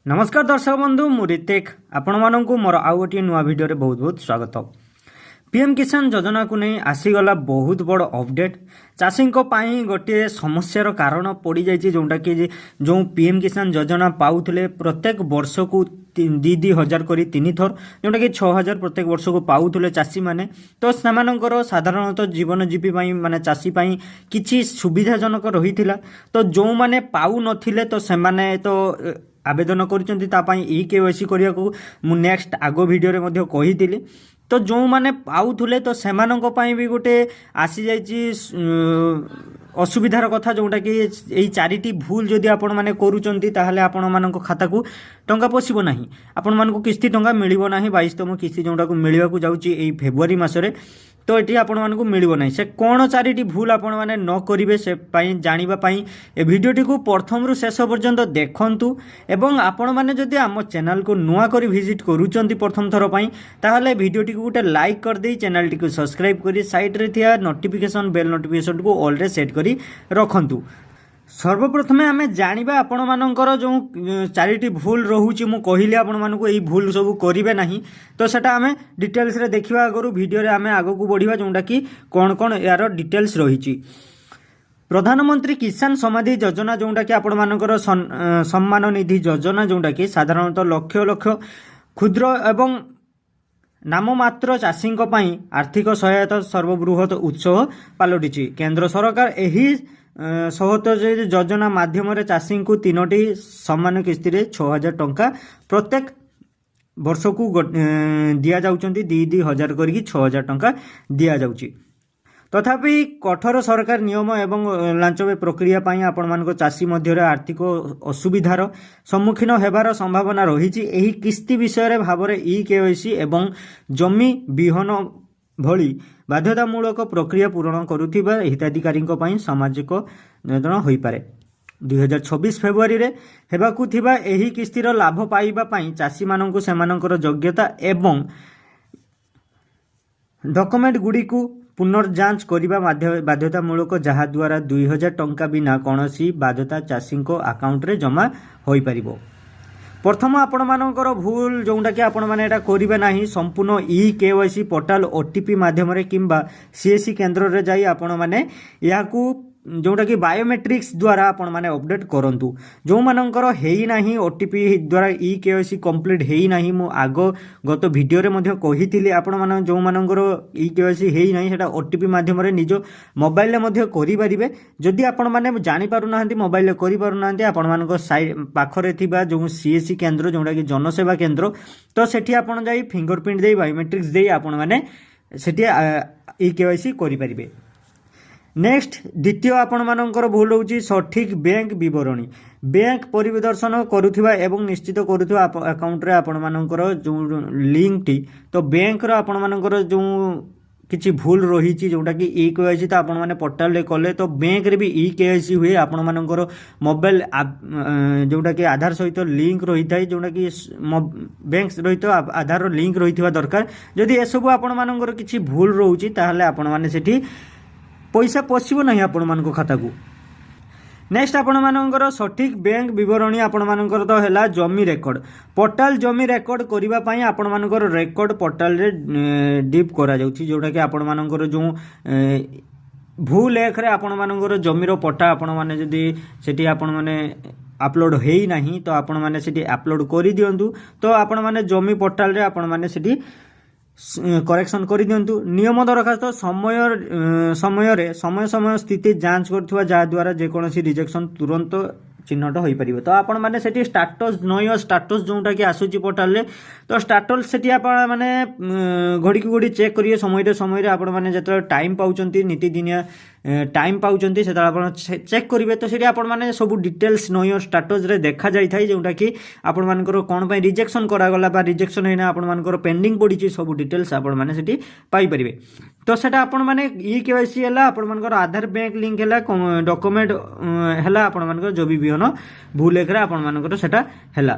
नमस्कार दर्शक बंधु मु ऋतिक आपण मानक मोर आउ गोटे नुआ भिडियो बहुत बहुत स्वागत। पीएम किसान योजना को नहीं आसीगला बहुत बड़ अपडेट। चाषी गोटे समस्यार कारण पड़ जाइए जोटा कि जो पीएम किसान योजना पाउले प्रत्येक वर्ष को दी हजार कर 3 थर जोटा कि 6000 प्रत्येक वर्ष को पाउले चाषी मैंने तो सेमानंकर साधारणतः जीवन जीवी माने चाषी किछि सुविधाजनक रही तो जो मैंने पाउ नथिले तो सेमाने तो आवेदन कर केवाईसी करने को नेक्स्ट आग भिडियो कही तो जो मैंने पाउले तो सेमानंक भी गोटे आसी जाइए असुविधार कथा जोटा कि यही चारिटी भूल जदि आपण मैंने करूचंती ताहले आपण मानक खाता को टंका पशिबो नाही आपण मानक किस्ती टंका मिलिबो नाही 22तम किस्ती जोटा को मिलवा को जाउची एई फेब्रुआरी मासरे तो ये आपण मानक मिलिबो नाही से कोन चारिटी भूल आपण माने न करिवे से पई जानिबा पई ए भिडियोटी को प्रथम रु शेष पर्यंत देखंतु एवं आपण माने जदि आम चैनल को नुआ करी विजिट करूचंती प्रथम थर पई ताहले भिडियोटी को गोटे लाइक कर दे चैनल टी को सब्सक्राइब करी साइड रे थिया नोटिफिकेशन बेल नोटिफिकेशन को ऑल रे सेट करी रखंतु। सर्वप्रथमे आम जानिबा आपण मानकर जो चारिटी भूल रोचे मु कहली आपण मानक यही भूल सब करेंगे नहीं तो सेटा आम डिटेल्स रे देखिबा आगु वीडियो रे आम आग को बढ़िया जोटा कि कौन कौन यार डिटेल्स रही। प्रधानमंत्री किसान समाधि योजना जोटा कि आपण मानकर सम्मान निधि योजना जोटा कि साधारणतः लक्ष लक्ष क्षुद्र एवं नाममात्र चाषी आर्थिक सहायता सर्वबृहत उत्सव पलटि केंद्र सरकार यही सहत योजना माध्यम चाषी को 3टी सम्मान किस्ती 6000 टंका प्रत्येक वर्ष को दि जाउछंती 2,000 करके 6000 टंका दि जाउची। तथापि कठोर सरकार नियम एवं लांच प्रक्रिया आपण मानक चाषी मध्य आर्थिक असुविधार सम्मुखीन हेबार संभावना रही। एही किस्ती विषय भाव ई केवाईसी एवं जमी विहन भली बाध्यतामूलक प्रक्रिया पूरण करुथिबा हिताधिकारी सामाजिक नियोजन होई पारे। 2026 फेब्रुआरी रे हेबाकु थिबा एही किस्तीर लाभ पाइबा पई चाषी मानकु सेमानकर योग्यता एवं डॉक्यूमेंट गुडी को पुनर्जांच करने बाध्यतामूलक जहा द्वारा 2000 टंका बिना कौनसी बाध्यता चाषी अकाउंट रे जमा होई परिबो। प्रथम आपण मानकर भूल जोटा कि आपण माने एटा करिवे नाही संपूर्ण ई केवाईसी पोर्टल ओटीपी माध्यम रे किंबा सीएससी केंद्र रे जाई आपण माने याकू जोटा कि बायोमेट्रिक्स द्वारा आपण माने अपडेट करंतु। जो मानकर हेई नाही ओटीपी द्वारा ई केवाईसी कंप्लीट हेई नाही मु आगो गत वीडियो रे मध्ये कहिथिली आपण माने जो मानकर ई केवाईसी हेई नाही सेटा ओटीपी माध्यम रे निजो मोबाइल रे मध्ये करि परिबे। जदि आपण माने जानि पारु नाहंती मोबाइल रे करि पारु नाहंती आपण मानक साइड पाखरे थिबा जो सीएससी केंद्र जोटा कि जनसेवा केंद्र तो सेठी आपण जाई फिंगरप्रिंट देई बायोमेट्रिक्स देई आपण माने सेठी ई केवाईसी करि परिबे। नेक्स्ट द्वितीय आपण मानकर भूल होची सठिक बैंक विवरणी बैंक परिदर्शन करुथिबा एवं निश्चित करुथिबा अकाउंट रे आपण मानकर जो लिंक टी तो बैंक रो आपण मानकर जो किछि भूल रही जोटा कि ई केवाईसी तो आपण माने पोर्टल रे कले तो बैंक रे भी ई केवाईसी हुए आपण मानकर मोबाइल जोटा कि आधार सहित लिंक रही थाए जोटा कि बैंक सहित आधार रो लिंक रही दरकार। जदि ए सब आपण मानकर किछि भूल रहउची ताहले आपण माने सेठी पैसा पशिबो नहीं आपण मानको खाता को। नेक्स्ट आपण मानकर सठिक बैंक विवरणी आपण मानकर तो हैला जमी रेकर्ड पोर्टल जमी रेकर्ड करिबा पई आपण मानकर रेकर्ड पोर्टल रे डिप करा जाउची जोटा कि आपण मानकर जो भूल लेख रे आपण मानकर जमीर पट्टा आपण माने जदी सेठी आपण माने अपलोड हेई नाही तो आपण माने सेठी अपलोड करि दियंतु तो आपण माने जमी पोर्टल रे आपण माने सेठी करेक्शन कर दिंतु। नियम दरखास्त समय समय स्थिति जांच करथुवा जा द्वारा जेकोसी रिजेक्शन तुरंत चिन्हट हो पार तो आपण माने सेठी स्टाटस नय स्टाटस जोटा कि आसुची पोर्टल रे तो स्टाटस सेठी आपण माने घड़ी की घड़ी चेक करिए समय आपण माने जत टाइम पाउचंती नीतिदिनिया टाइम पाउचंती से आपण चेक करिवे तो सेठी आपण माने सब डिटेल्स नय स्टाटस रे देखा जाई थाई जोटा कि आपण मानकर कोन पई रिजेक्शन करा गला बा रिजेक्शन हैना आपण मानकर पेंडिंग पड़ी सब डिटेल्स आपण माने सेठी पाई परिवे। तो सेटा आपण माने ई केवाईसी हला आपण मानकर आधार बैंक लिंक हला डॉक्यूमेंट हला आपण मानकर जो भी बिहन भूल लेखरा आपण मानकर सेटा हला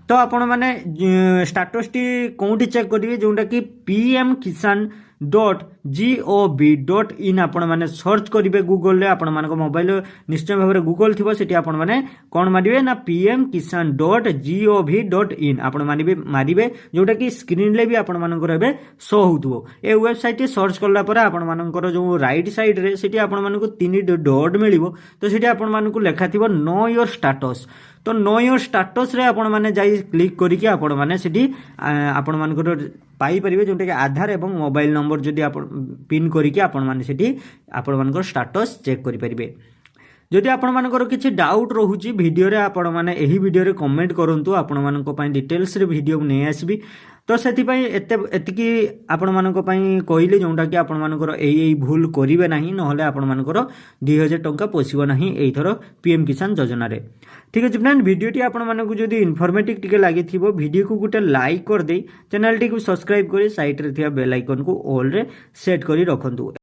तो आपण माने स्टाटस टी कोउठी चेक करिवे जोटा कि पीएम किसान PMKisan.gov.in आपण माने सर्च करिवे गूगल रे आपण मानको मोबाइल निश्चय भाव गूगल थिबो सेठी आपण माने कोन मारिवे ना PMKisan.gov.in आपण मारिवे जोटा कि स्क्रीन ले भी आपण मानकर एबे शो होतबो ए वेबसाइट सर्च करला पर आपण मानकर जो राइट साइड रे सेठी आपण मानको 3 डॉट मिलिबो तो सेठी आपण मानको लेखा थिबो नो योर स्टेटस तो नो योर स्टेटस रे आपण माने जाई क्लिक करिके आपण माने सेठी आपण मानकर पाई परिबे जोटा कि आधार एवं मोबाइल नंबर जदि आपण पिन करिके आपण माने सेठी आपण मानकर स्टेटस चेक करि परिबे जदि आपण मानकर किछि डाउट रहुची वीडियो रे आपण माने एही वीडियो रे कमेंट करंतु आपण मानको पई डिटेल्स रे वीडियो नै आसीबी तो सेति पई एतिकी आपण मानको पई कहिली जोंटा कि आपण मानकर एई भूल करिवे नाही नहले आपण मानकर 2000 टंका पोसिबो नाही एई थरो पीएम किसान योजना रे ठीक अछि फ्रेंड वीडियो टी आपण मानको जदि इन्फॉर्मेटिव टिके लागि थिबो वीडियो को गुटे लाइक कर दे चैनल टी को सब्सक्राइब करी साइड रे थिया बेल आइकन को ऑल रे सेट करी रखंतु।